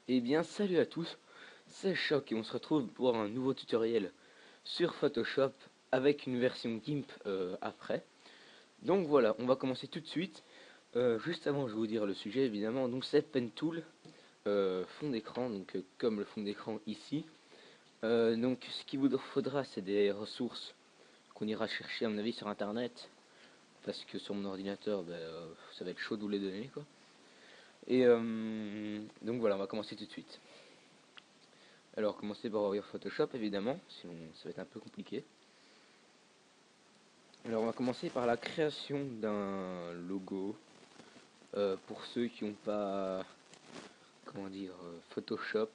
Eh bien, salut à tous, c'est Choc et on se retrouve pour un nouveau tutoriel sur Photoshop avec une version GIMP après. Donc voilà, on va commencer tout de suite. Juste avant, je vais vous dire le sujet évidemment. Donc c'est Pentool, fond d'écran, donc comme le fond d'écran ici. Donc ce qu'il vous faudra, c'est des ressources qu'on ira chercher à mon avis sur internet, parce que sur mon ordinateur, ça va être chaud de vous les donner quoi. Et donc voilà, on va commencer tout de suite. Alors, commencer par ouvrir Photoshop, évidemment, sinon ça va être un peu compliqué. Alors, on va commencer par la création d'un logo. Pour ceux qui n'ont pas, comment dire, Photoshop,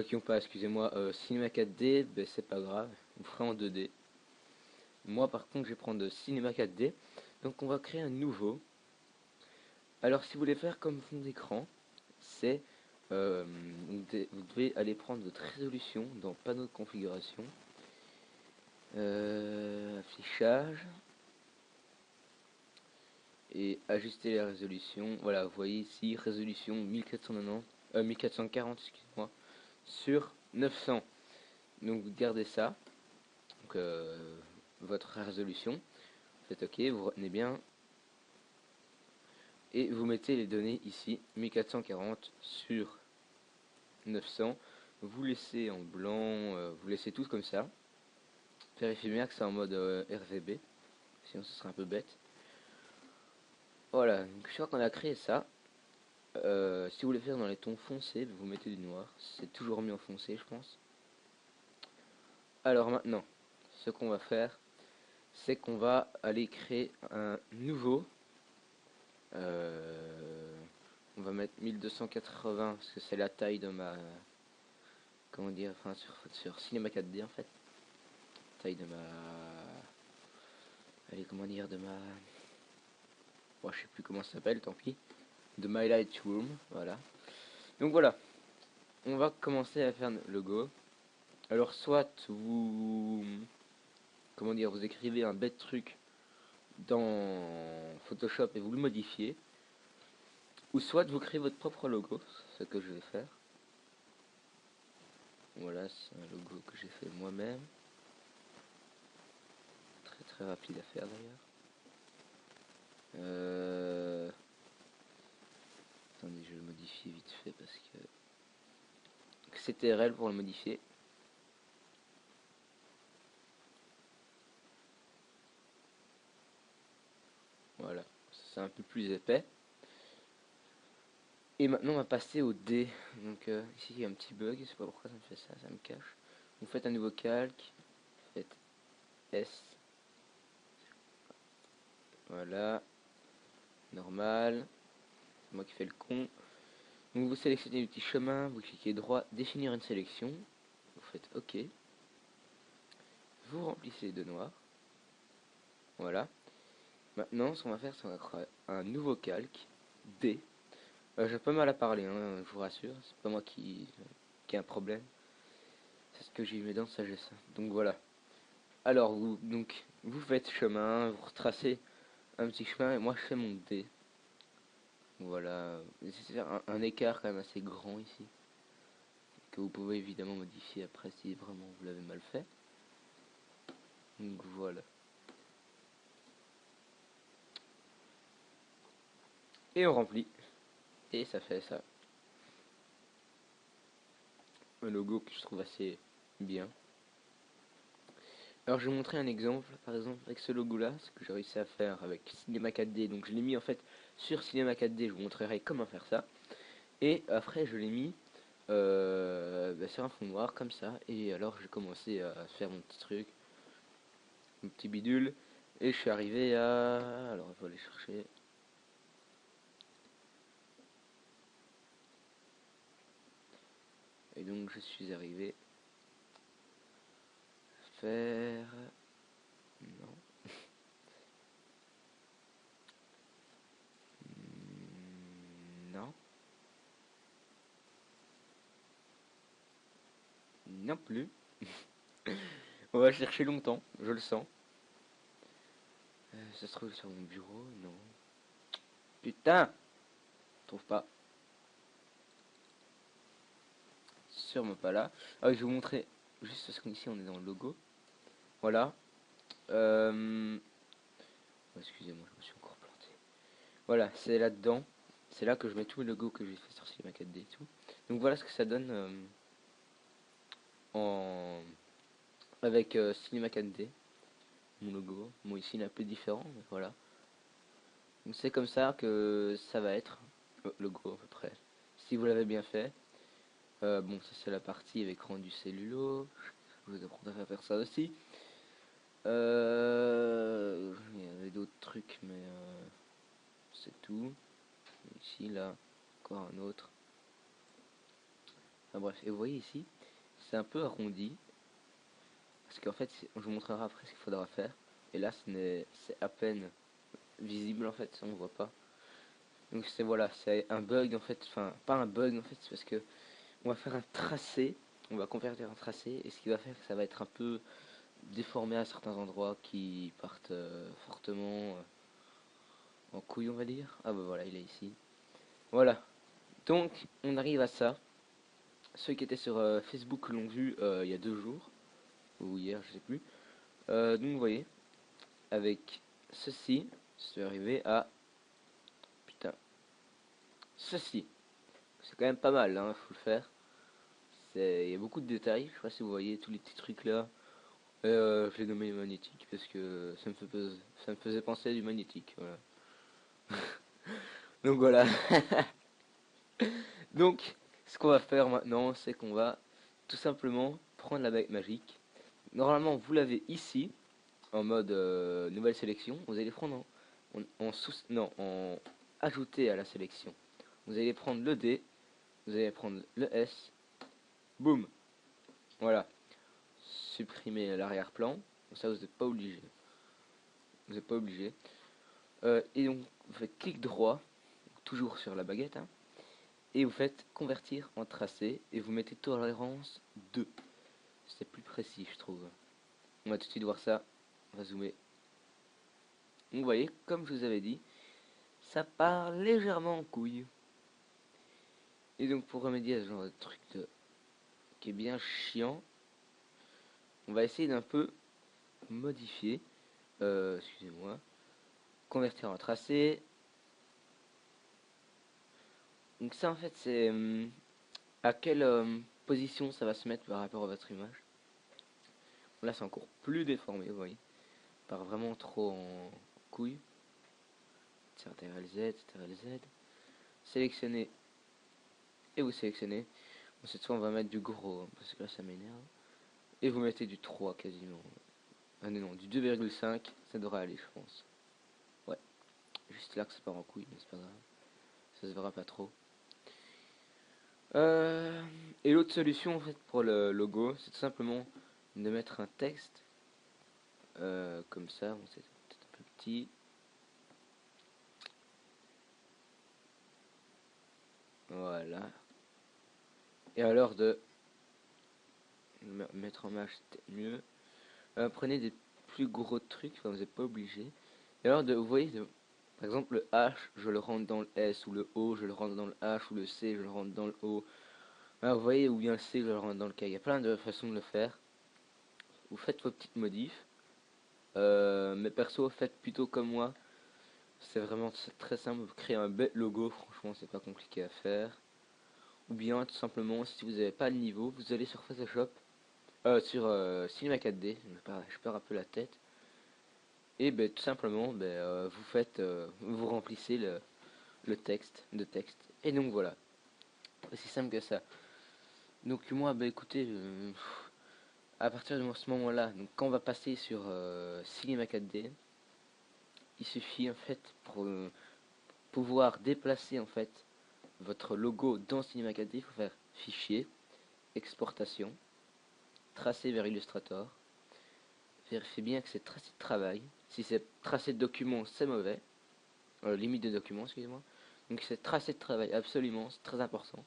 qui n'ont pas, excusez-moi, Cinema 4D, ben, c'est pas grave, on fera en 2D. Moi, par contre, je vais prendre Cinema 4D. Donc, on va créer un nouveau. Alors, si vous voulez faire comme fond d'écran, c'est vous devez aller prendre votre résolution dans panneau de configuration. Affichage et ajuster la résolution. Voilà, vous voyez ici résolution 1490, 1440 excusez-moi, sur 900. Donc vous gardez ça, donc, votre résolution, vous faites OK, vous retenez bien et vous mettez les données ici 1440 sur 900. Vous laissez en blanc, vous laissez tout comme ça. Vérifiez bien que c'est en mode RGB, sinon ce serait un peu bête. Voilà, donc je crois qu'on a créé ça. Si vous voulez faire dans les tons foncés, vous mettez du noir. C'est toujours mieux en foncé, je pense. Alors maintenant, ce qu'on va faire, c'est qu'on va aller créer un nouveau. On va mettre 1280 parce que c'est la taille de ma, comment dire, enfin sur Cinema 4D en fait. Taille de ma, allez comment dire, de ma, bon, je sais plus comment ça s'appelle, tant pis. De My Lightroom, voilà. Donc voilà, on va commencer à faire le logo. Alors soit vous, comment dire, vous écrivez un bête truc dans Photoshop et vous le modifiez, ou soit vous créez votre propre logo, ce que je vais faire. Voilà, c'est un logo que j'ai fait moi-même, très très rapide à faire d'ailleurs. Attendez, je vais le modifier vite fait parce que CTRL pour le modifier. Voilà, c'est un peu plus épais. Et maintenant on va passer au D. Donc ici il y a un petit bug, je sais pas pourquoi ça me fait ça, ça me cache. Vous faites un nouveau calque, faites S, voilà, normal, c'est moi qui fais le con. Donc vous sélectionnez le petit chemin, vous cliquez droit, définir une sélection, vous faites OK, vous remplissez de noir, voilà. Maintenant ce qu'on va faire, c'est qu'on va créer un nouveau calque, D. J'ai pas mal à parler, hein, je vous rassure, c'est pas moi qui ai un problème, c'est ce que j'ai eu mes dents de sagesse. Donc voilà. Alors vous faites chemin, vous retracez un petit chemin et moi je fais mon D. Voilà, c'est faire un écart quand même assez grand ici, que vous pouvez évidemment modifier après si vraiment vous l'avez mal fait. Donc voilà. Et on remplit. Et ça fait ça. Un logo que je trouve assez bien. Alors je vais vous montrer un exemple, par exemple avec ce logo là, ce que j'ai réussi à faire avec Cinema 4D. Donc je l'ai mis en fait sur Cinema 4D, je vous montrerai comment faire ça. Et après je l'ai mis sur un fond noir comme ça. Et alors j'ai commencé à faire mon petit truc, mon petit bidule. Et je suis arrivé à... Alors il faut aller chercher... Et donc je suis arrivé à faire... Non. Non. Non plus. On va chercher longtemps, je le sens. Ça se trouve sur mon bureau, non. Putain, je trouve pas. sûrement pas là. Ah oui, je vais vous montrer juste parce qu'ici on est dans le logo. Voilà. Oh, excusez-moi, je me suis encore planté. Voilà, c'est là-dedans. C'est là que je mets tous les logos que j'ai fait sur Cinema 4D et tout. Donc voilà ce que ça donne en avec Cinema 4D. Mon logo. Bon, ici il est un peu différent, mais voilà. Donc c'est comme ça que ça va être le logo à peu près. Si vous l'avez bien fait. Bon, ça c'est la partie avec rendu cellulo. Je vous apprendrai à faire ça aussi. Il y avait d'autres trucs, mais c'est tout. Ici, là, encore un autre. Enfin bref, et vous voyez ici, c'est un peu arrondi. Parce qu'en fait, je vous montrerai après ce qu'il faudra faire. Et là, c'est à peine visible en fait, ça on voit pas. Donc c'est voilà, c'est un bug en fait, enfin pas un bug en fait, c'est parce que on va faire un tracé, on va convertir un tracé, et ce qui va faire que ça va être un peu déformé à certains endroits qui partent fortement en couille on va dire. Ah bah voilà, il est ici. Voilà, donc on arrive à ça. Ceux qui étaient sur Facebook l'ont vu il y a 2 jours, ou hier, je sais plus. Donc vous voyez, avec ceci, je suis arrivé à, putain, ceci. C'est quand même pas mal, hein, faut le faire. Il y a beaucoup de détails, je sais pas si vous voyez tous les petits trucs là. Je l'ai nommé magnétique parce que ça me faisait penser à du magnétique, voilà. Donc voilà. Donc, ce qu'on va faire maintenant, c'est qu'on va tout simplement prendre la baguette magique. Normalement, vous l'avez ici, en mode nouvelle sélection. Vous allez prendre en ajouter à la sélection. Vous allez prendre le D, vous allez prendre le S, boum. Voilà. Supprimer l'arrière-plan. Ça, vous n'êtes pas obligé. Vous n'êtes pas obligé. Et donc, vous faites clic droit, toujours sur la baguette, hein, et vous faites convertir en tracé, et vous mettez tolérance 2. C'est plus précis, je trouve. On va tout de suite voir ça. On va zoomer. Donc, vous voyez, comme je vous avais dit, ça part légèrement en couille. Et donc, pour remédier à ce genre de truc qui est bien chiant, on va essayer d'un peu modifier. Excusez-moi. Convertir en tracé. Donc ça en fait c'est à quelle position ça va se mettre par rapport à votre image. Là c'est encore plus déformé, vous voyez. Part vraiment trop en couille. CTRL Z, CTRL Z. Sélectionnez et vous sélectionnez. Bon, cette fois on va mettre du gros hein, parce que là ça m'énerve. Et vous mettez du 3 quasiment. Ah non, du 2,5, ça devrait aller je pense. Ouais, juste là que ça part en couille, mais c'est pas grave. Ça se verra pas trop. Et l'autre solution en fait pour le logo, c'est tout simplement de mettre un texte comme ça. Bon, c'est peut-être un peu petit. Voilà. Et alors de mettre en image, c'était mieux. Prenez des plus gros trucs, enfin, vous n'êtes pas obligé. Et alors de, vous voyez, par exemple le H, je le rentre dans le S, ou le O, je le rentre dans le H, ou le C, je le rentre dans le O. Alors, vous voyez, ou bien le C, je le rentre dans le K. Il y a plein de façons de le faire. Vous faites vos petites modifs. Mais perso, faites plutôt comme moi. C'est vraiment très simple. Vous créez un bête logo, franchement, c'est pas compliqué à faire. Ou bien, tout simplement, si vous n'avez pas le niveau, vous allez sur Photoshop, sur Cinema 4D, je perds un peu la tête. Et ben, tout simplement, ben, vous faites, vous remplissez le texte, de texte. Et donc voilà, aussi simple que ça. Donc moi, ben écoutez, à partir de ce moment-là, donc quand on va passer sur Cinema 4D, il suffit en fait pour pouvoir déplacer en fait votre logo dans Cinema 4D, il faut faire fichier, exportation, tracer vers Illustrator, vérifiez bien que c'est tracé de travail. Si c'est tracé de document, c'est mauvais. Limite de document, excusez-moi. Donc c'est tracé de travail, absolument, c'est très important.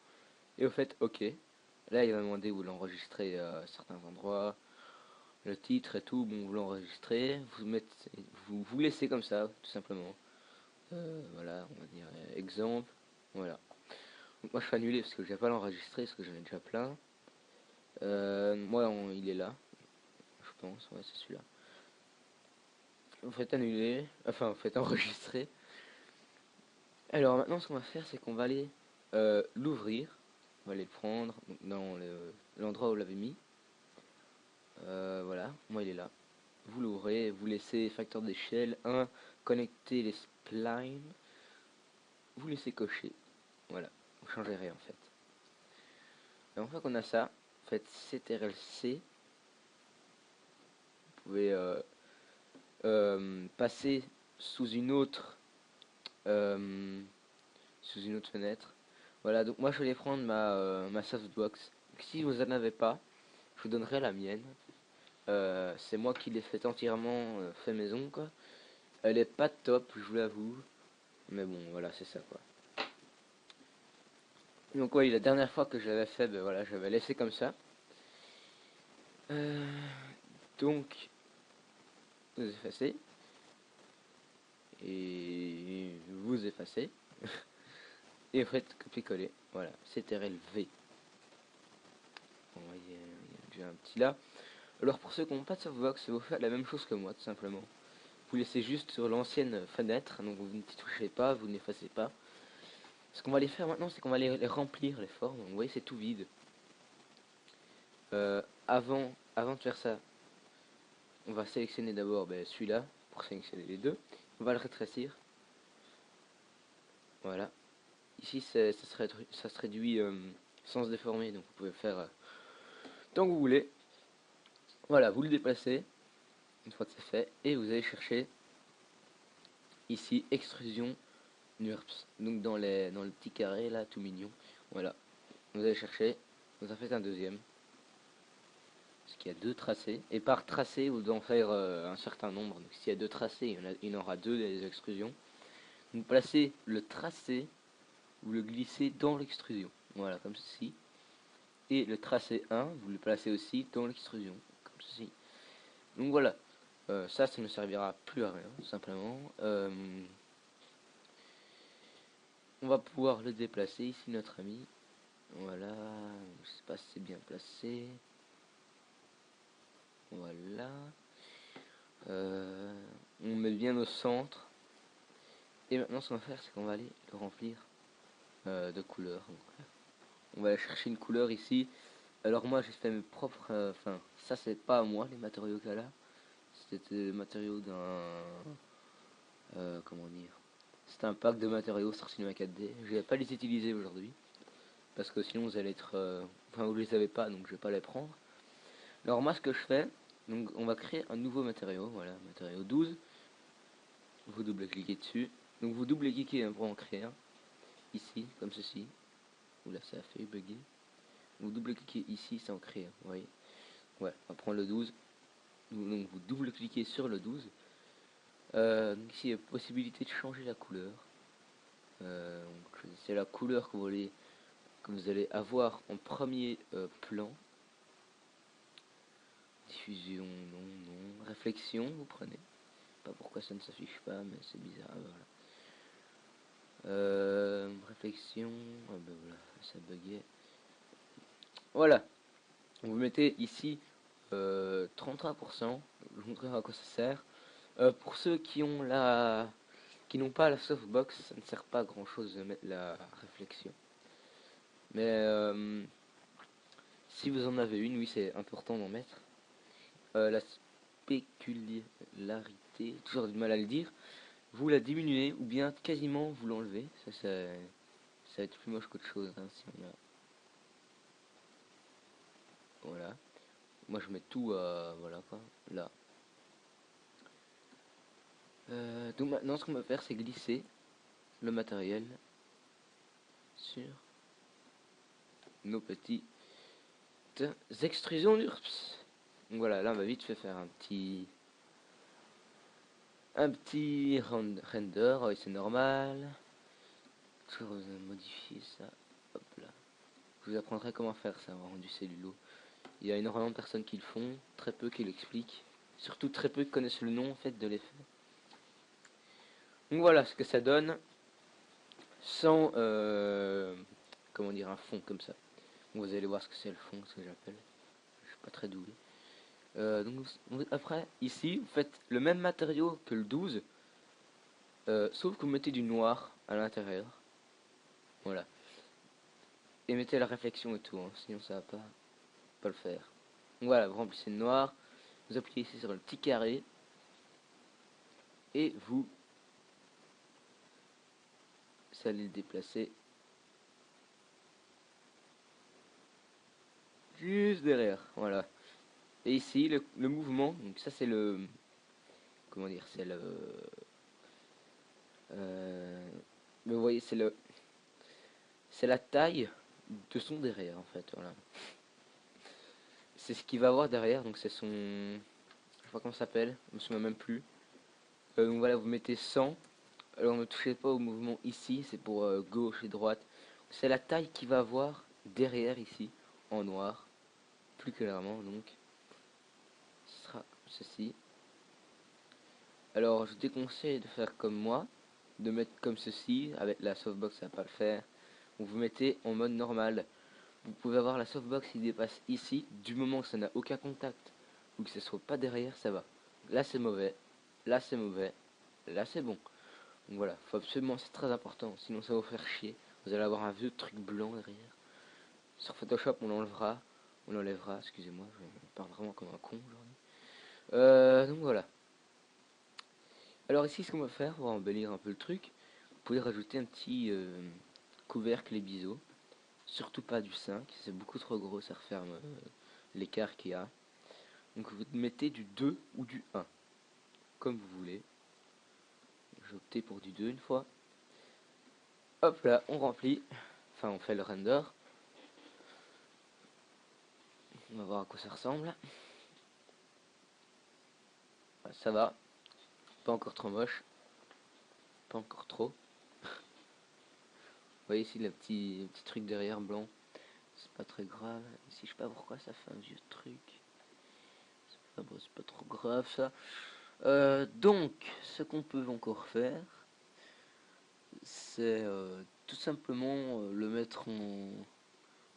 Et au fait, ok. Là, il va demander où l'enregistrer à certains endroits, le titre et tout. Bon, vous l'enregistrez, vous laissez comme ça, tout simplement. Voilà, on va dire exemple. Voilà. Donc moi, je fais annuler parce que je vais pas l'enregistrer, parce que j'en ai déjà plein. Moi, il est là, je pense. Ouais, c'est celui-là. Vous faites annuler, enfin, vous faites enregistrer. Alors maintenant, ce qu'on va faire, c'est qu'on va aller l'ouvrir. On va aller le prendre dans l'endroit où on l'avait mis. Voilà, moi il est là. Vous l'ouvrez, vous laissez facteur d'échelle 1, connecter les splines. Vous laissez cocher. Voilà, vous changez rien en fait. Et une fois qu'on a ça, faites CTRL-C. Vous pouvez passer sous une autre fenêtre. Voilà, donc moi je vais prendre ma softbox. Si vous en avez pas, je vous donnerai la mienne. C'est moi qui l'ai fait entièrement fait maison quoi. Elle est pas top, je vous l'avoue. Mais bon, voilà, c'est ça quoi. Donc oui, la dernière fois que je l'avais fait, ben voilà, j'avais laissé comme ça. Euh, donc, vous effacez. Et vous effacez. Et vous faites copier-coller. Voilà, CTRL V. Bon, il y a déjà un petit là. Alors pour ceux qui n'ont pas de softbox, vous faites la même chose que moi, tout simplement. Vous laissez juste sur l'ancienne fenêtre, donc vous ne touchez pas, vous n'effacez pas. Ce qu'on va les faire maintenant, c'est qu'on va les remplir, les formes. Donc, vous voyez, c'est tout vide. Avant de faire ça, on va sélectionner d'abord celui-là, pour sélectionner les deux. On va le rétrécir. Voilà. Ici, ça se réduit sans se déformer, donc vous pouvez le faire tant que vous voulez. Voilà, vous le déplacez, une fois que c'est fait, et vous allez chercher ici extrusion NURBS. Donc dans le petit carré là, tout mignon. Voilà. Vous allez chercher, vous en faites un deuxième. Parce qu'il y a deux tracés. Et par tracé, vous devez en faire un certain nombre. Donc s'il y a deux tracés, il y en aura deux des extrusions. Vous placez le tracé, vous le glissez dans l'extrusion. Voilà, comme ceci. Et le tracé 1, vous le placez aussi dans l'extrusion. Comme ceci. Donc voilà. Ça ne servira plus à rien, simplement. On va pouvoir le déplacer ici, notre ami. Voilà. Je sais pas si c'est bien placé. Voilà. On met bien au centre. Et maintenant, ce qu'on va faire, c'est qu'on va aller le remplir de couleurs. On va aller chercher une couleur ici. Alors moi, j'ai fait mes propres... Enfin, ça, c'est pas à moi, les matériaux qu'il y a là. C'était les matériaux d'un... comment dire, c'est un pack de matériaux sur Cinema 4D. Je vais pas les utiliser aujourd'hui. Parce que sinon, vous allez être... enfin, vous les avez pas, donc je vais pas les prendre. Alors moi, ce que je fais... Donc, on va créer un nouveau matériau. Voilà, matériau 12. Vous double-cliquez dessus. Donc, vous double-cliquez pour en créer un. Ici, comme ceci. Oula, ça a fait bugger. Vous double-cliquez ici, ça en crée un. Vous voyez. Ouais, on va prendre le 12. Donc, vous double-cliquez sur le 12. Donc ici, il y a possibilité de changer la couleur. C'est la couleur que vous allez avoir en premier plan. Diffusion, non. Réflexion, vous prenez. Pas pourquoi ça ne s'affiche pas, mais c'est bizarre. Voilà. Réflexion, ah ben voilà, ça buguait. Voilà. Vous mettez ici 33%. Je vous montrerai à quoi ça sert. Pour ceux qui n'ont pas la softbox, ça ne sert pas à grand chose de mettre la réflexion. Mais si vous en avez une, oui, c'est important d'en mettre. La spécularité, toujours du mal à le dire, vous la diminuez ou bien quasiment vous l'enlevez. Ça va être plus moche qu'autre chose. Hein, si on a... Voilà. Moi je mets tout voilà quoi, là. Donc maintenant ce qu'on va faire c'est glisser le matériel sur nos petites extrusions d'URPS. Donc voilà, là on va vite fait faire un petit render, oui, c'est normal. Toujours modifier ça, hop là. Je vous apprendrai comment faire ça, avoir rendu cellulo. Il y a énormément de personnes qui le font, très peu qui l'expliquent. Surtout très peu qui connaissent le nom en fait de l'effet. Donc voilà ce que ça donne sans comment dire un fond comme ça. Donc vous allez voir ce que c'est le fond, ce que j'appelle. pas très doué. Donc après, ici, vous faites le même matériau que le 12, sauf que vous mettez du noir à l'intérieur. Voilà. Et mettez la réflexion et tout, hein, sinon ça va pas le faire. Donc voilà, vous remplissez le noir, vous appliquez ici sur le petit carré, et vous allez le déplacer juste derrière, voilà. Et ici, le mouvement, donc ça c'est le... Comment dire, c'est le... vous voyez, c'est la taille de son derrière, en fait, voilà. C'est ce qu'il va avoir derrière, donc c'est son... Je sais pas comment ça s'appelle, je me souviens même plus. Donc voilà, vous mettez 100. Alors ne touchez pas au mouvement ici, c'est pour gauche et droite. C'est la taille qu'il va avoir derrière ici, en noir, plus clairement, donc ce sera ceci. Alors je vous déconseille de faire comme moi, de mettre comme ceci, avec la softbox ça va pas le faire. Donc vous mettez en mode normal. Vous pouvez avoir la softbox qui dépasse ici, du moment que ça n'a aucun contact, ou que ce soit pas derrière, ça va. Là c'est mauvais, là c'est mauvais, là c'est bon. Donc voilà, faut absolument, c'est très important, sinon ça va vous faire chier. Vous allez avoir un vieux truc blanc derrière. Sur Photoshop, on l'enlèvera, excusez-moi, je parle vraiment comme un con aujourd'hui. Donc voilà. Alors ici, ce qu'on va faire, on va embellir un peu le truc. Vous pouvez rajouter un petit couvercle et biseau. Surtout pas du 5, c'est beaucoup trop gros, ça referme l'écart qu'il y a. Donc vous mettez du 2 ou du 1, comme vous voulez. J'ai opté pour du 2 une fois. Hop là, on remplit. Enfin, on fait le render. On va voir à quoi ça ressemble. Ça va. Pas encore trop moche. Pas encore trop. Vous voyez ici le petit truc derrière blanc. C'est pas très grave. Ici, je sais pas pourquoi ça fait un vieux truc. C'est pas trop grave ça. Donc, ce qu'on peut encore faire, c'est tout simplement le mettre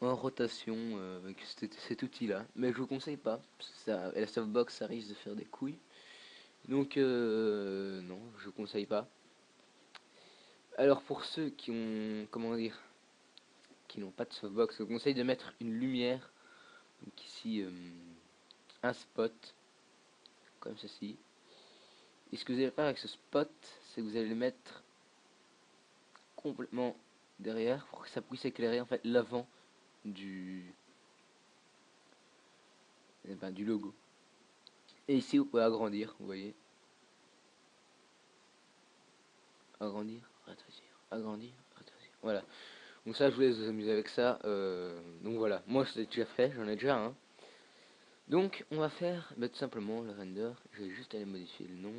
en rotation avec cet outil-là. Mais je vous conseille pas. Ça, et la softbox, ça risque de faire des couilles. Donc, non, je vous conseille pas. Alors, pour ceux qui ont, comment dire, qui n'ont pas de softbox, je vous conseille de mettre une lumière. Donc ici, un spot, comme ceci. Et ce que vous allez faire avec ce spot, c'est que vous allez le mettre complètement derrière pour que ça puisse éclairer en fait l'avant du, du logo. Et ici vous pouvez agrandir, vous voyez. Agrandir, rétrécir, agrandir, rétrécir. Voilà. Donc ça je vous laisse vous amuser avec ça. Donc voilà, moi je l'ai déjà fait, j'en ai déjà un. Donc on va faire tout simplement le render. Je vais juste aller modifier le nom.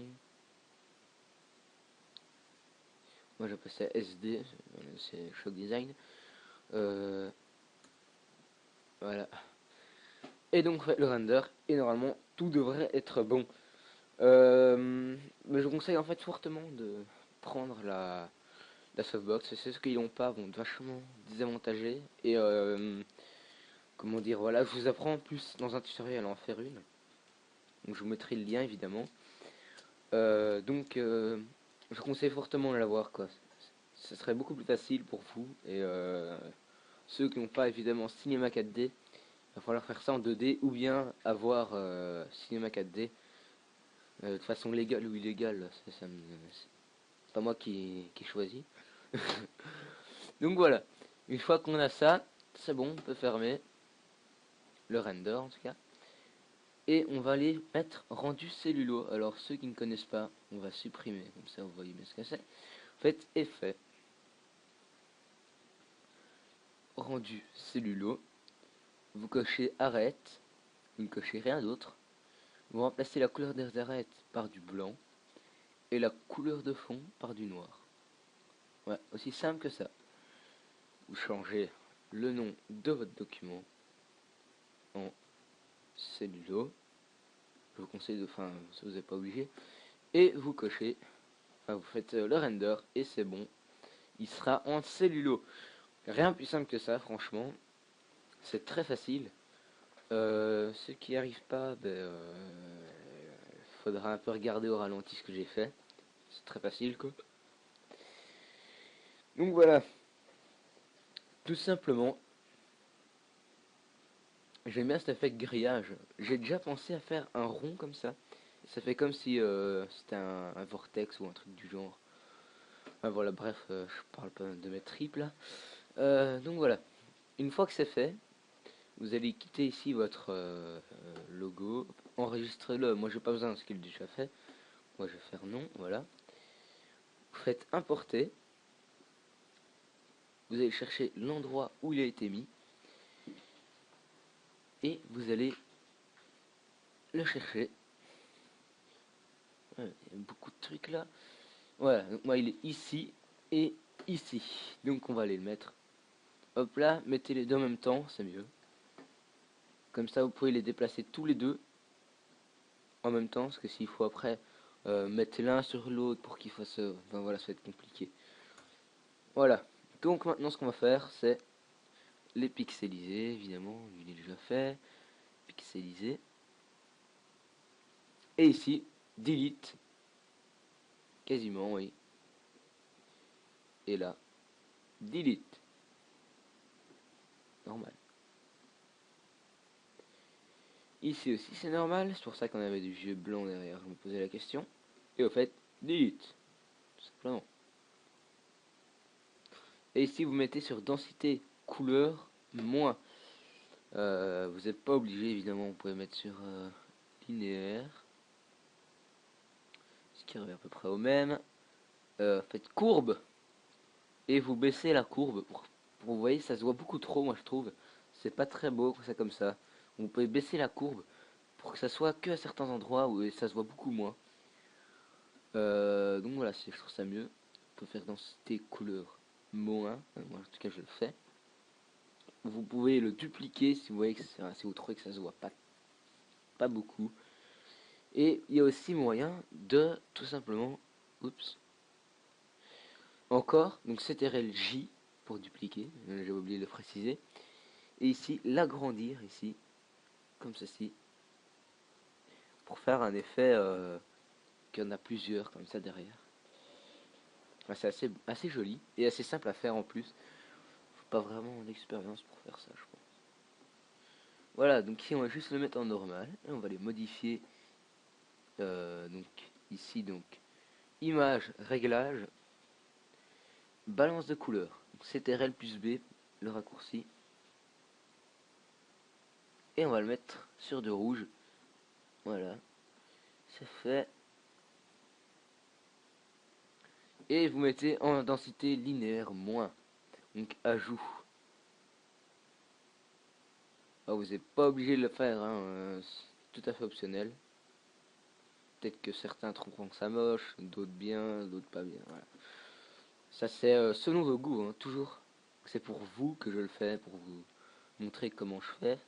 Moi j'appelle ça SD, c'est Shock Design. Voilà. Et donc le render, et normalement tout devrait être bon. Mais je vous conseille en fait fortement de prendre la softbox. C'est ceux qui l'ont pas vont être vachement désavantagés. Et comment dire, voilà, je vous apprends en plus dans un tutoriel à en faire une. Donc je vous mettrai le lien évidemment. Donc je vous conseille fortement de l'avoir quoi. Ce serait beaucoup plus facile pour vous. Et ceux qui n'ont pas évidemment Cinema 4D, il va falloir faire ça en 2D ou bien avoir Cinema 4D de façon légale ou illégale. C'est pas moi qui choisis. Donc voilà, une fois qu'on a ça, c'est bon, on peut fermer le render en tout cas. Et on va aller mettre rendu cellulo. Alors ceux qui ne connaissent pas, on va supprimer, comme ça vous voyez bien ce que c'est. Faites effet, rendu cellulo, vous cochez arrête, vous ne cochez rien d'autre. Vous remplacez la couleur des arêtes par du blanc et la couleur de fond par du noir. Ouais, aussi simple que ça. Vous changez le nom de votre document en cellulo. Je vous conseille de, enfin, ça vous n'êtes pas obligé. Et vous cochez, enfin, vous faites le render et c'est bon. Il sera en cellulo. Rien de plus simple que ça, franchement. C'est très facile. Ceux qui n'y arrivent pas, faudra un peu regarder au ralenti ce que j'ai fait. C'est très facile quoi. Donc voilà, tout simplement, j'aime bien cet effet de grillage. J'ai déjà pensé à faire un rond comme ça. Ça fait comme si c'était un vortex ou un truc du genre. Enfin, voilà, bref, je parle pas de mes tripes là. Donc voilà, une fois que c'est fait, vous allez quitter ici votre logo, enregistrez-le. Moi j'ai pas besoin parce qu'il est déjà fait. Moi je vais faire non, voilà. Vous faites importer. Vous allez chercher l'endroit où il a été mis. Et vous allez le chercher. Ouais, il y a beaucoup de trucs là. Voilà, donc moi il est ici et ici. Donc on va aller le mettre. Hop là, mettez les deux en même temps, c'est mieux. Comme ça vous pouvez les déplacer tous les deux en même temps, parce que s'il faut après mettre l'un sur l'autre pour qu'il fasse... enfin voilà, ça va être compliqué. Voilà, donc maintenant ce qu'on va faire c'est les pixeliser, évidemment, il est déjà fait. Pixeliser. Et ici, delete. Quasiment, oui. Et là, delete. Normal. Ici aussi c'est normal, c'est pour ça qu'on avait du vieux blanc derrière, je me posais la question. Et au fait, delete. Tout simplement. Et ici vous mettez sur densité couleur moins. Vous n'êtes pas obligé évidemment, vous pouvez mettre sur linéaire. Ce qui revient à peu près au même. Faites courbe. Et vous baissez la courbe pour vous voyez ça se voit beaucoup trop moi je trouve. C'est pas très beau ça comme ça. Vous pouvez baisser la courbe pour que ça soit que à certains endroits où ça se voit beaucoup moins. Donc voilà, je trouve ça mieux. On peut faire densité couleur moins. Moi en tout cas je le fais. Vous pouvez le dupliquer si vous voyez que si vous trouvez que ça se voit pas beaucoup. Et il y a aussi moyen de tout simplement, oups, encore, donc CTRL J pour dupliquer, j'ai oublié de le préciser. Et ici, l'agrandir, ici, comme ceci, pour faire un effet qu'il y en a plusieurs comme ça derrière. Enfin, c'est assez joli et assez simple à faire en plus. Faut pas vraiment d'expérience pour faire ça, je pense. Voilà, donc ici on va juste le mettre en normal et on va les modifier. Donc ici, donc image, réglage, balance de couleur. CTRL plus B, le raccourci. Et on va le mettre sur de rouge. Voilà, c'est fait. Et vous mettez en densité linéaire moins. Donc ajout. Ah, vous n'êtes pas obligé de le faire, hein, c'est tout à fait optionnel. Peut-être que certains trouveront ça moche, d'autres bien, d'autres pas bien. Voilà. Ça c'est selon vos goûts, hein, toujours. C'est pour vous que je le fais, pour vous montrer comment je fais.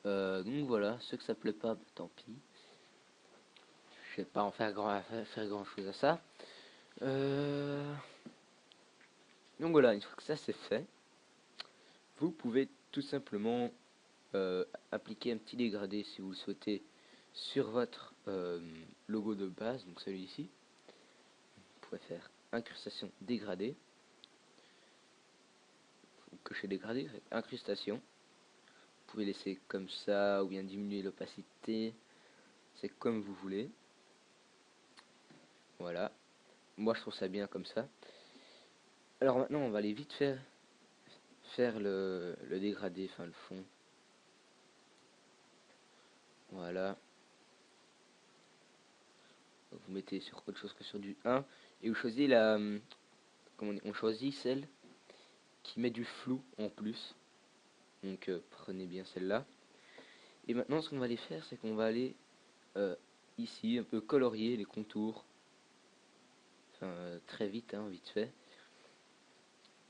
Donc voilà, ceux que ça plaît pas, bah, tant pis. Je vais pas en faire grand chose à ça. Donc voilà, une fois que ça c'est fait, vous pouvez tout simplement appliquer un petit dégradé si vous le souhaitez sur votre logo de base, donc celui-ci. Vous pouvez faire incrustation dégradée. Vous cochez dégradé, incrustation. Vous pouvez laisser comme ça ou bien diminuer l'opacité. C'est comme vous voulez. Voilà. Moi je trouve ça bien comme ça. Alors maintenant on va aller vite faire le dégradé, enfin le fond. Voilà. Vous mettez sur autre chose que sur du 1 et vous choisissez on choisit celle qui met du flou en plus. Donc prenez bien celle-là. Et maintenant ce qu'on va aller faire, c'est qu'on va aller ici un peu colorier les contours. Enfin très vite, hein, vite fait.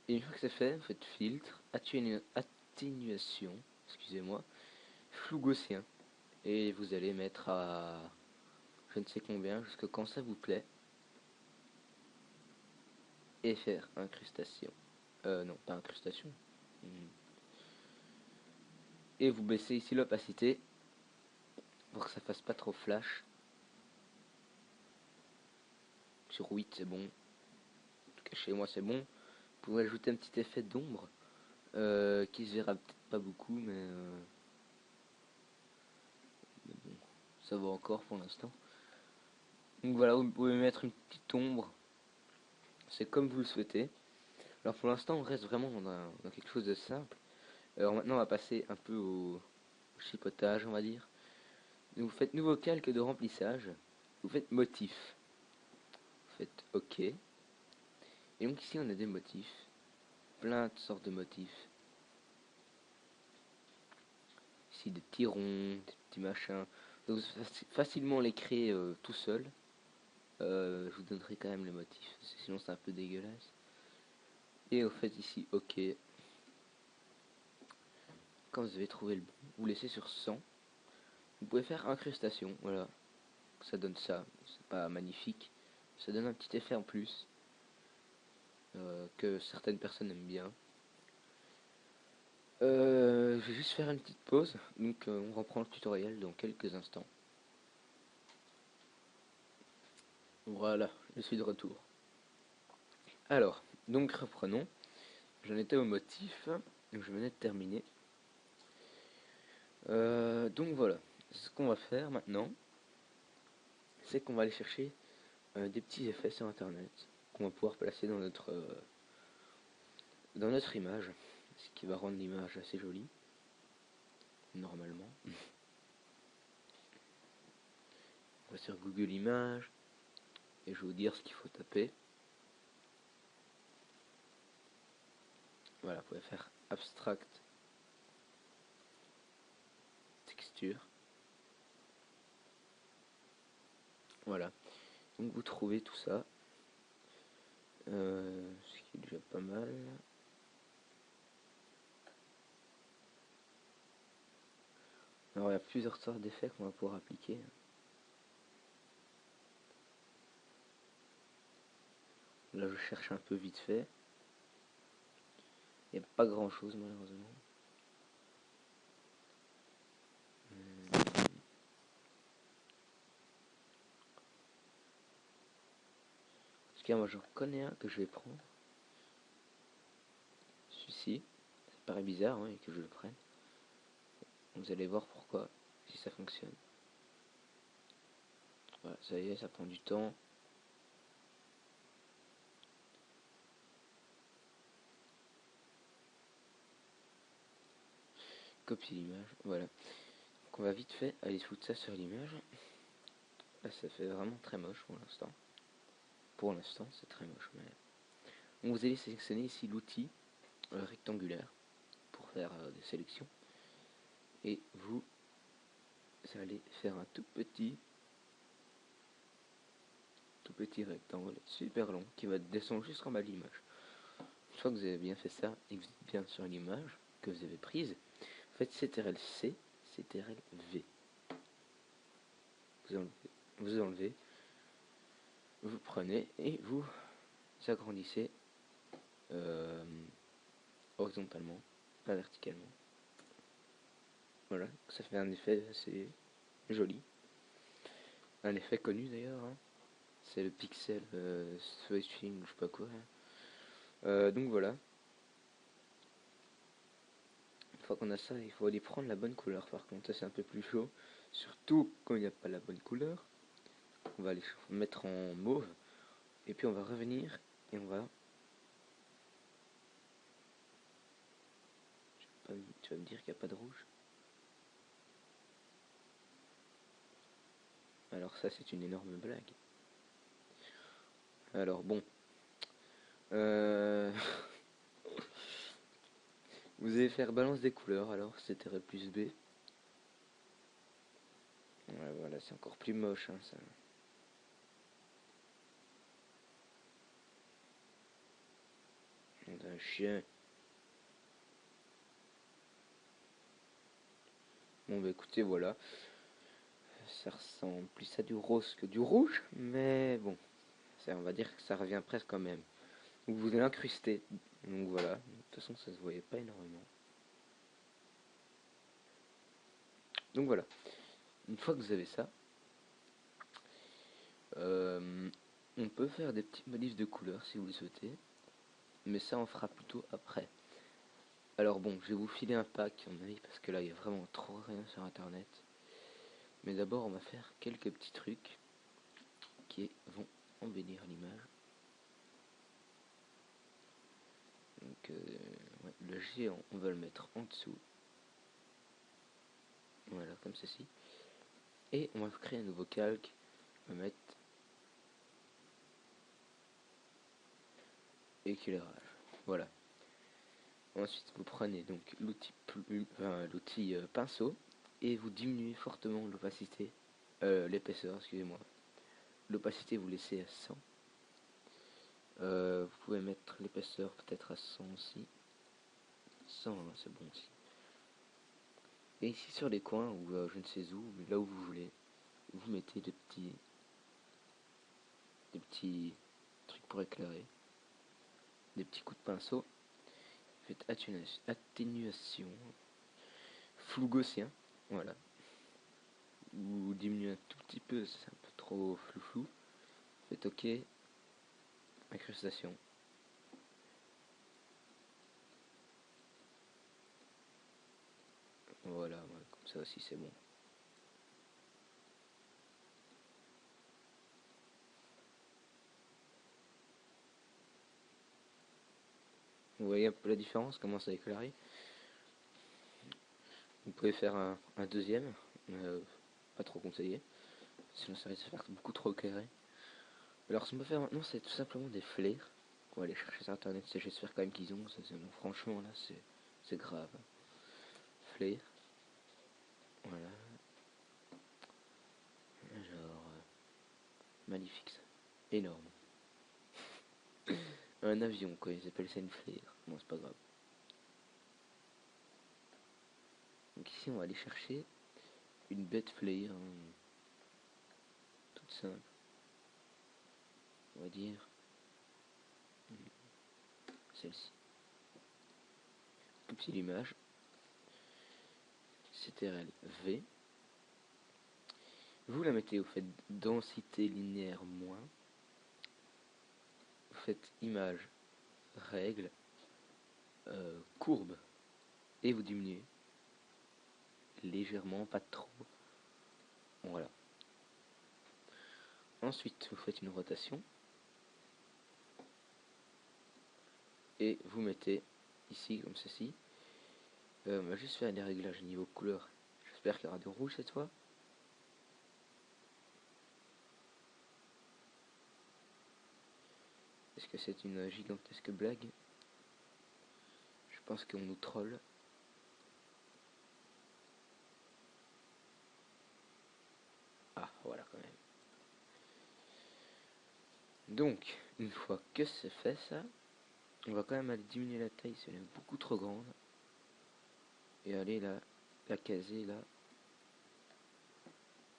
Et une fois que c'est fait, vous faites filtre, atténuation, excusez-moi, flou gaussien. Et vous allez mettre à je ne sais combien, jusque quand ça vous plaît. Et faire incrustation. Non, pas incrustation. Et vous baissez ici l'opacité pour que ça fasse pas trop flash. Sur 8 c'est bon. En tout cas chez moi c'est bon. Vous pouvez ajouter un petit effet d'ombre qui se verra peut-être pas beaucoup, mais bon, ça va encore pour l'instant. Donc voilà, vous pouvez mettre une petite ombre. C'est comme vous le souhaitez. Alors pour l'instant on reste vraiment dans quelque chose de simple. Alors maintenant on va passer un peu au chipotage, on va dire. Donc vous faites nouveau calque de remplissage. Vous faites motif. Vous faites OK. Et donc ici on a des motifs. Plein de sortes de motifs. Ici des petits ronds, des petits machins. Donc facilement les créer tout seul. Je vous donnerai quand même les motifs, sinon c'est un peu dégueulasse. Et au fait ici OK. Quand vous avez trouvé le bon, vous laissez sur 100. Vous pouvez faire incrustation, voilà. Ça donne ça. C'est pas magnifique. Ça donne un petit effet en plus. Que certaines personnes aiment bien. Je vais juste faire une petite pause. Donc on reprend le tutoriel dans quelques instants. Voilà, je suis de retour. Alors, donc reprenons. J'en étais au motif. Donc je venais de terminer. Donc voilà. Ce qu'on va faire maintenant, c'est qu'on va aller chercher des petits effets sur internet qu'on va pouvoir placer dans notre image, ce qui va rendre l'image assez jolie normalement. On va sur Google Images et je vais vous dire ce qu'il faut taper. Voilà, vous pouvez faire abstract texture. Voilà, donc vous trouvez tout ça, ce qui est déjà pas mal. Alors il y a plusieurs sortes d'effets qu'on va pouvoir appliquer. Là je cherche un peu vite fait. Il n'y a pas grand chose malheureusement. En tout cas moi j'en connais un que je vais prendre. Celui-ci. Ça paraît bizarre hein, et que je le prenne. Vous allez voir pourquoi, si ça fonctionne. Voilà, ça y est, ça prend du temps. Copier l'image, voilà. Donc on va vite fait aller foutre ça sur l'image. Là ça fait vraiment très moche pour l'instant. Pour l'instant c'est très moche. Mais... donc vous allez sélectionner ici l'outil rectangulaire pour faire des sélections. Et vous allez faire un tout petit rectangle super long qui va descendre jusqu'en bas de l'image. Une fois que vous avez bien fait ça et que vous êtes bien sur l'image que vous avez prise, faites CTRL-C, CTRL-V. Vous enlevez, vous prenez et vous agrandissez horizontalement, pas verticalement. Voilà, ça fait un effet assez joli. Un effet connu d'ailleurs, hein. C'est le pixel switching, je sais pas quoi. Donc voilà. Une fois qu'on a ça, il faut aller prendre la bonne couleur. Par contre, ça c'est un peu plus chaud. Surtout quand il n'y a pas la bonne couleur. On va aller mettre en mauve. Et puis on va revenir et on va... Tu vas me dire qu'il n'y a pas de rouge. Alors ça c'est une énorme blague. Alors bon. Vous allez faire balance des couleurs alors, CTRL plus B. Ouais, voilà, c'est encore plus moche hein, ça. Un chien. Bon bah écoutez voilà. Ça ressemble plus à du rose que du rouge, mais bon. Ça, on va dire que ça revient presque quand même. Donc vous allez incruster. Donc voilà. De toute façon ça se voyait pas énormément. Donc voilà, une fois que vous avez ça, on peut faire des petites modifs de couleurs si vous le souhaitez, mais ça on fera plutôt après. Alors bon, je vais vous filer un pack en avis parce que là il y a vraiment trop rien sur internet. Mais d'abord on va faire quelques petits trucs qui vont embellir l'image. Donc ouais, le géant on va le mettre en dessous. Voilà, comme ceci. Et on va créer un nouveau calque. On va mettre éclairage. Voilà. Ensuite, vous prenez donc l'outil pinceau et vous diminuez fortement l'opacité, l'épaisseur, excusez-moi. L'opacité, vous laissez à 100. Vous pouvez mettre l'épaisseur peut-être à 100 aussi. 100, hein, c'est bon aussi. Et ici sur les coins, ou je ne sais où, là où vous voulez, vous mettez des petits trucs pour éclairer. Des petits coups de pinceau. Faites atténuation, flou gaussien, voilà. Ou diminuez un tout petit peu, c'est un peu trop flou. Faites OK, incrustation. Voilà, comme ça aussi c'est bon. Vous voyez un peu la différence, comment ça éclaire. Vous pouvez faire un deuxième, pas trop conseillé, sinon ça risque de faire beaucoup trop éclairé. Alors ce qu'on peut faire maintenant, c'est tout simplement des flares qu'on va aller chercher sur internet. J'espère quand même qu'ils ont, bon, franchement là c'est grave. Flare, voilà, genre magnifique ça, énorme. Un avion quoi, ils appellent ça une flare, bon c'est pas grave. Donc ici on va aller chercher une bête flare, hein, toute simple, on va dire celle-ci. Copier l'image, CTRL V, vous la mettez, vous faites densité linéaire moins, vous faites image, règle, courbe, et vous diminuez légèrement, pas trop. Voilà. Ensuite, vous faites une rotation et vous mettez ici comme ceci. On va juste faire des réglages niveau couleur. J'espère qu'il y aura du rouge cette fois. Est-ce que c'est une gigantesque blague? Je pense qu'on nous troll. Ah, voilà quand même. Donc, une fois que c'est fait ça, on va quand même aller diminuer la taille si elle est beaucoup trop grande. Et aller la caser là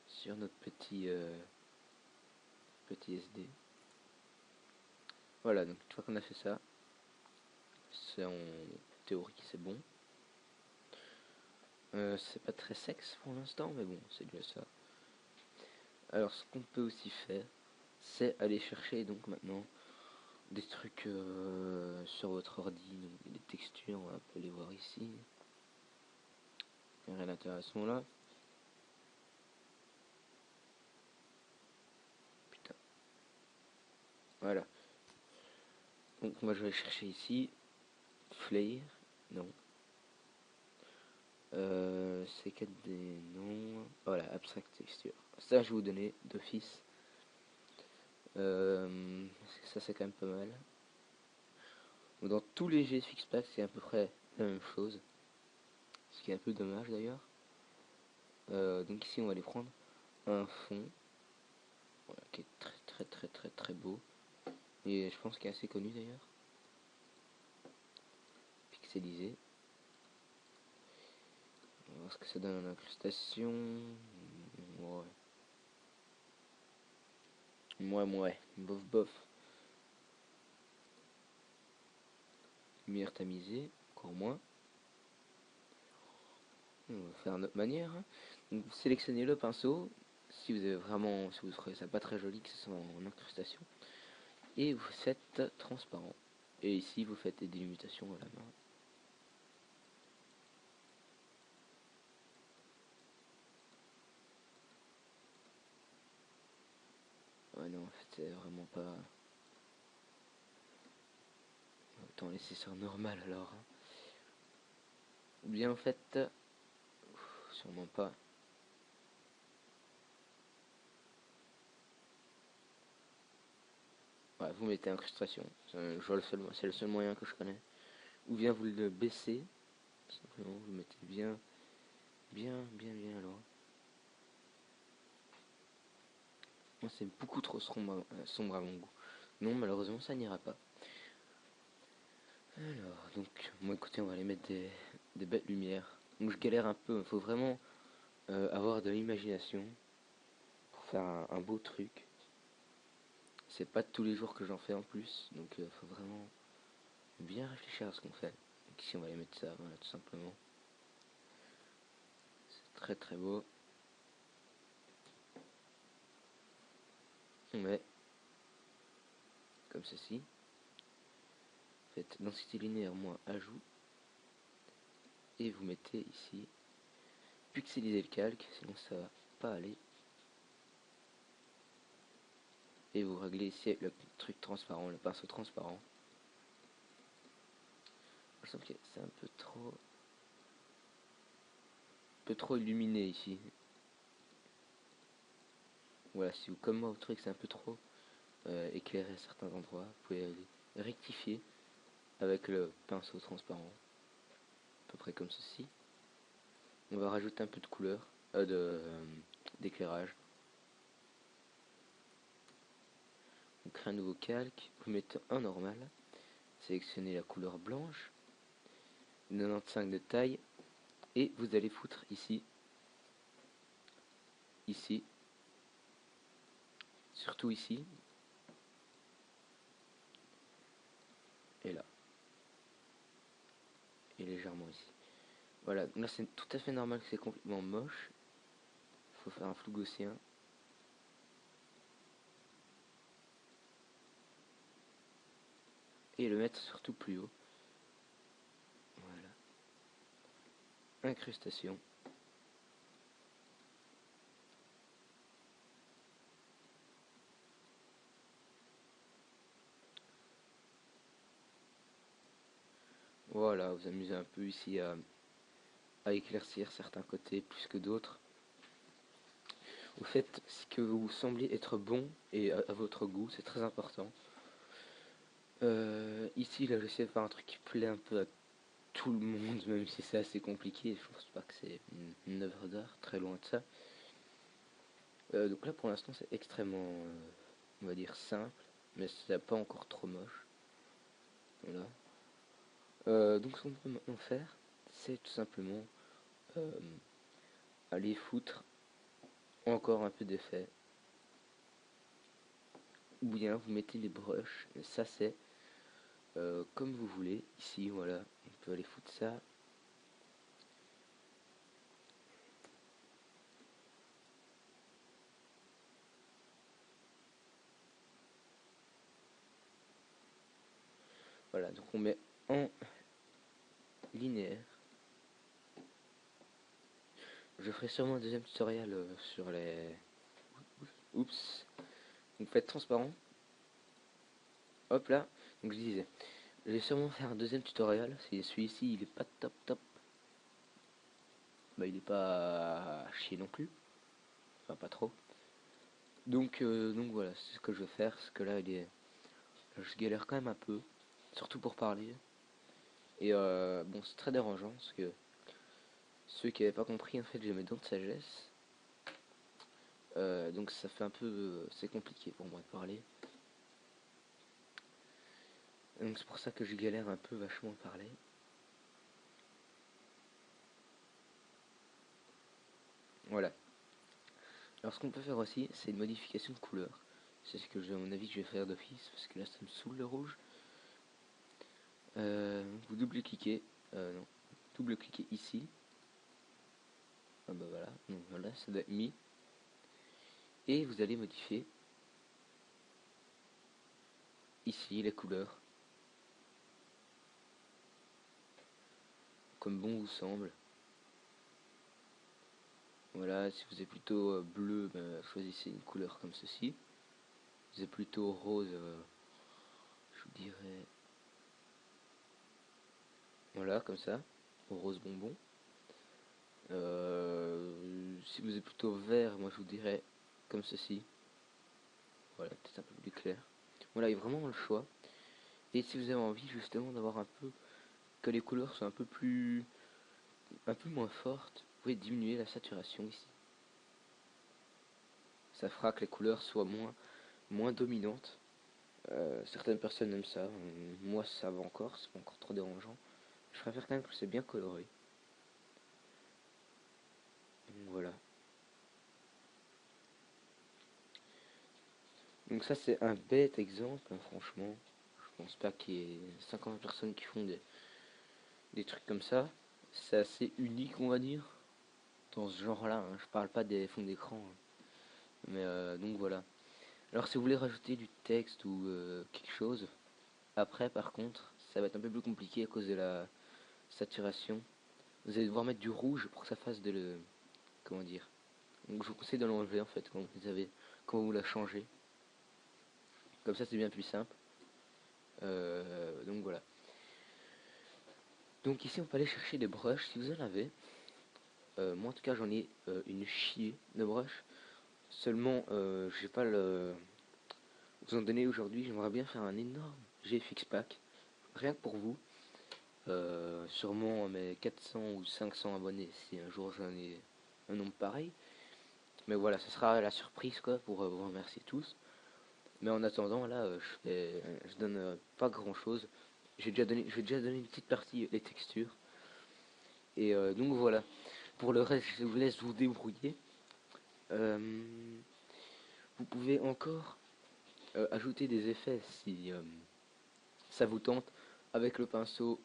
sur notre petit SD. Voilà, donc une fois qu'on a fait ça, c'est en théorie c'est bon. C'est pas très sexe pour l'instant, mais bon, c'est déjà ça. Alors ce qu'on peut aussi faire, c'est aller chercher donc maintenant des trucs sur votre ordi, donc des textures, on va un peu les voir ici. Il n'y a rien d'intéressant là. Putain. Voilà. Donc moi je vais chercher ici Flare, non. C'est 4D, non. Voilà, Abstract Texture. Ça je vais vous donner d'office. Ça c'est quand même pas mal. Donc, dans tous les G Fixpack c'est à peu près la même chose. Ce qui est un peu dommage d'ailleurs. Donc ici on va aller prendre un fond, voilà, qui est très beau. Et je pense qu'il est assez connu d'ailleurs. Pixelisé. On va voir ce que ça donne en incrustation. Ouais. Bof. Lumière tamisée, encore moins. On va faire d'une autre manière, hein. Donc, vous sélectionnez le pinceau, si vous avez vraiment, si vous trouvez ça pas très joli que ce soit en incrustation, et vous faites transparent. Et ici vous faites des délimitations à la main. Ouais non, en fait c'est vraiment pas... Autant laisser ça normal alors, hein. Ou bien en fait, sûrement pas. Ouais, vous mettez incrustation, c'est le seul moyen que je connais. Ou bien vous le baissez, simplement vous le mettez bien, bien alors. Moi c'est beaucoup trop sombre à mon goût. Non, malheureusement ça n'ira pas. Alors, donc, bon écoutez, on va aller mettre des belles lumières. Donc je galère un peu, il faut vraiment avoir de l'imagination pour faire un beau truc. C'est pas tous les jours que j'en fais en plus, donc il faut vraiment bien réfléchir à ce qu'on fait. Donc ici on va aller mettre ça, voilà, tout simplement. C'est très très beau. On met comme ceci. Faites densité linéaire moins ajout. Et vous mettez ici pixeliser le calque, sinon ça va pas aller. Et vous réglez ici le truc transparent, le pinceau transparent. Je sens que c'est un peu trop illuminé ici. Voilà, si vous, comme moi, vous trouvez que c'est un peu trop éclairé à certains endroits, vous pouvez rectifier avec le pinceau transparent, à peu près comme ceci. On va rajouter un peu de couleur, d'éclairage. On crée un nouveau calque, vous mettez un normal, sélectionnez la couleur blanche, 95 de taille, et vous allez foutre ici, surtout ici, et là, et légèrement ici. Voilà, là c'est tout à fait normal que c'est complètement moche. Il faut faire un flou gaussien. Et le mettre surtout plus haut. Voilà. Incrustation. Voilà, vous amusez un peu ici à éclaircir certains côtés plus que d'autres. Vous faites ce que vous semblez être bon et à votre goût, c'est très important. Ici, là, j'essaie de faire un truc qui plaît un peu à tout le monde, même si c'est assez compliqué. Je pense pas que c'est une œuvre d'art, très loin de ça. Donc là, pour l'instant, c'est extrêmement, on va dire, simple, mais c'est pas encore trop moche. Voilà. Donc ce qu'on peut maintenant faire, c'est tout simplement euh, aller foutre encore un peu d'effet. Ou bien vous mettez les brushes, et ça c'est comme vous voulez. Ici, voilà, on peut aller foutre ça. Voilà, donc on met en linéaire. Je ferai sûrement un deuxième tutoriel sur les... Oups. Donc faites transparent. Hop là. Donc je disais, je vais sûrement faire un deuxième tutoriel. Si celui-ci il est pas top, bah il est pas à chier non plus. Enfin pas trop. Donc voilà, c'est ce que je vais faire. Parce que là je galère quand même un peu. Surtout pour parler. Et bon, c'est très dérangeant parce que ceux qui n'avaient pas compris, en fait, j'ai mes dents de sagesse. Donc ça fait un peu... c'est compliqué pour moi de parler. Donc c'est pour ça que je galère un peu vachement à parler. Voilà. Alors ce qu'on peut faire aussi, c'est une modification de couleur. C'est ce que à mon avis que je vais faire d'office, parce que là ça me saoule le rouge. Vous double-cliquez, non, double-cliquez ici. Ah bah voilà, donc voilà, ça doit être mis. Et vous allez modifier ici les couleurs, comme bon vous semble. Voilà, si vous êtes plutôt bleu, ben, choisissez une couleur comme ceci. Si vous êtes plutôt rose, je vous dirais, voilà, comme ça, au rose bonbon. Si vous êtes plutôt vert, moi je vous dirais comme ceci. Voilà, peut-être un peu plus clair. Voilà, il y a vraiment le choix. Et si vous avez envie justement d'avoir un peu, que les couleurs soient un peu moins fortes, vous pouvez diminuer la saturation ici. Ça fera que les couleurs soient moins dominantes. Certaines personnes aiment ça. Moi, ça va encore, c'est pas encore trop dérangeant. Je préfère quand même que c'est bien coloré. Donc voilà. Donc ça, c'est un bête exemple, hein, franchement. Je pense pas qu'il y ait 50 personnes qui font des trucs comme ça. C'est assez unique, on va dire, dans ce genre-là, hein. Je parle pas des fonds d'écran, hein. Mais donc voilà. Alors si vous voulez rajouter du texte ou quelque chose, après par contre, ça va être un peu plus compliqué à cause de la saturation. Vous allez devoir mettre du rouge pour que ça fasse de le... Comment dire? Donc je vous conseille de l'enlever en fait quand vous la changez. Comme ça c'est bien plus simple. Donc voilà. Donc ici on peut aller chercher des brushes si vous en avez. Moi en tout cas j'en ai une chier de brushes. Seulement je vais pas vous en donner aujourd'hui. J'aimerais bien faire un énorme GFX pack. Rien que pour vous. Sûrement mes 400 ou 500 abonnés si un jour j'en ai un nombre pareil. Mais voilà, ce sera la surprise quoi pour vous remercier tous. Mais en attendant là, je donne pas grand chose. Je vais déjà donner une petite partie des textures. Et donc voilà. Pour le reste, je vous laisse vous débrouiller. Euh, vous pouvez encore ajouter des effets si ça vous tente avec le pinceau,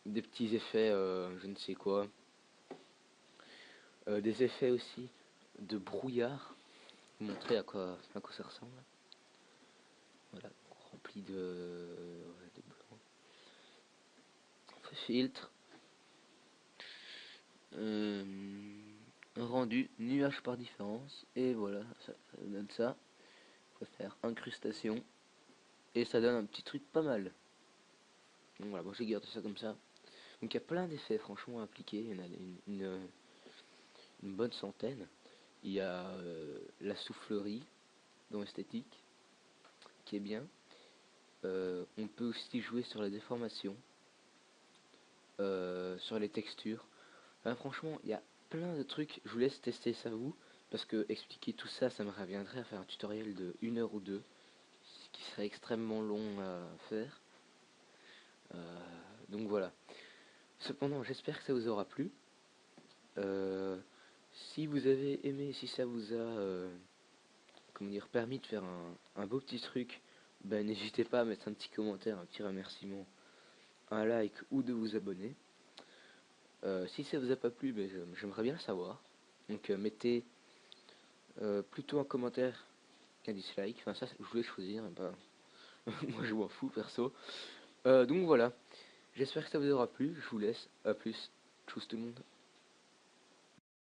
des petits effets, je ne sais quoi. Des effets aussi de brouillard. Vous montrer à quoi ça ressemble. Voilà, rempli de blanc. Filtre. Euh, un rendu nuage par différence. Et voilà, ça donne ça. On peut faire incrustation. Et ça donne un petit truc pas mal. Donc voilà, moi j'ai gardé ça comme ça. Donc il y a plein d'effets franchement appliqués. Il y en a une bonne centaine. Il y a la soufflerie dans l'esthétique qui est bien. On peut aussi jouer sur la déformation, sur les textures. Enfin, franchement, il y a plein de trucs. Je vous laisse tester ça vous. Parce que expliquer tout ça, ça me reviendrait à faire un tutoriel de 1 heure ou deux. Ce qui serait extrêmement long à faire. Donc voilà. Cependant, j'espère que ça vous aura plu. Si vous avez aimé, si ça vous a comment dire, permis de faire un beau petit truc, ben n'hésitez pas à mettre un petit commentaire, un petit remerciement, un like ou de vous abonner. Si ça vous a pas plu, ben, j'aimerais bien le savoir. Donc mettez plutôt un commentaire qu'un dislike. Enfin ça, je voulais choisir. Bah, moi je m'en fous perso. Donc voilà. J'espère que ça vous aura plu. Je vous laisse. À plus. Tchuss tout le monde.